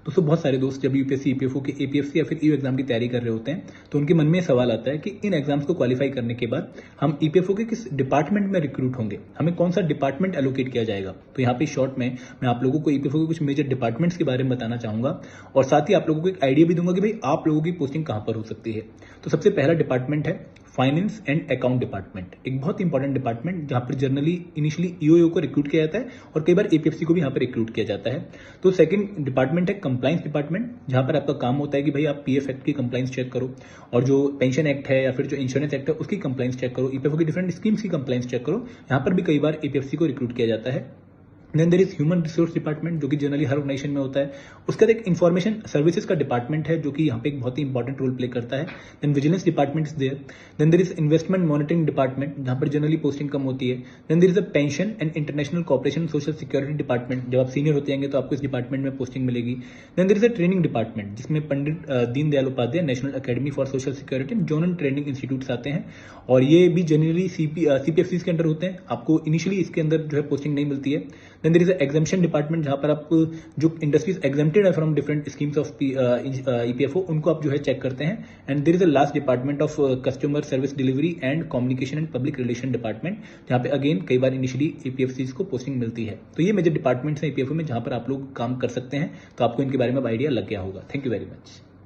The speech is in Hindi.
दोस्तों बहुत सारे दोस्त जब यूपीएससी, ईपीएफओ के एपीएफसी या फिर ईओ एग्जाम की तैयारी कर रहे होते हैं तो उनके मन में सवाल आता है कि इन एग्जाम्स को क्वालिफाई करने के बाद हम ईपीएफओ के किस डिपार्टमेंट में रिक्रूट होंगे, हमें कौन सा डिपार्टमेंट एलोकेट किया जाएगा। तो यहाँ पे शॉर्ट में मैं आप लोगों को ईपीएफओ के कुछ मेजर डिपार्टमेंट्स के बारे में बताना चाहूंगा और साथ ही आप लोगों को एक आइडिया भी दूंगा कि भाई आप लोगों की पोस्टिंग कहां पर हो सकती है। तो सबसे पहला डिपार्टमेंट है फाइनेंस एंड अकाउंट डिपार्टमेंट, एक बहुत इंपॉर्टेंट डिपार्टमेंट जहां पर जनरली इनिशियली ईओ को रिक्रूट किया जाता है और कई बार एपीएफसी को भी यहां पर रिक्रूट किया जाता है। तो सेकंड डिपार्टमेंट है कंप्लायंस डिपार्टमेंट, जहां पर आपका काम होता है कि भाई आप पीएफ एक्ट की कंप्लायंस चेक करो और जो पेंशन एक्ट है या फिर जो इंश्योरेंस एक्ट है उसकी कंप्लायंस चेक करो, ईपीएफओ की डिफरेंट स्कीम्स की कंप्लायंस चेक करो। यहां पर भी कई बार एपीएफसी को रिक्रूट किया जाता है। Then there is human resource department, जो कि जनरली हर ऑर्गेनाइजेशन में होता है। उसका एक इंफॉर्मेशन सर्विसेज का डिपार्टमेंट है जो कि यहाँ पे एक बहुत ही इंपॉर्टेंट रोल प्ले करता है। Then vigilance department is there. Then there is investment monitoring department, जहां पर जनरली पोस्टिंग कम होती है। Then there is a pension and international cooperation social security department, जब आप सीनियर होते जाएंगे तो आपको इस डिपार्टमेंट में पोस्टिंग मिलेगी। Then there is a training department, जिसमें Pandit Deendayal Upadhyay national academy for social security and zonal training institute आते हैं और ये भी जनरली सीपीएफसी के अंडर होते हैं। आपको इनिशियली इसके अंदर जो है पोस्टिंग नहीं मिलती है। Then there is a exemption department, जहां पर आप जो इंडस्ट्रीज एग्जेम्प्टेड है from different schemes of EPFO उनको आप जो है चेक करते हैं। And there is a last department of customer service delivery and communication and public relation department, जहां पे अगेन कई बार इनिशियली ईपीएफसी को पोस्टिंग मिलती है। तो ये मेजर डिपार्टमेंट्स हैं ईपीएफओ में जहां पर आप लोग काम कर सकते हैं। तो आपको इनके बारे में आइडिया लग गया होगा। Thank you very much.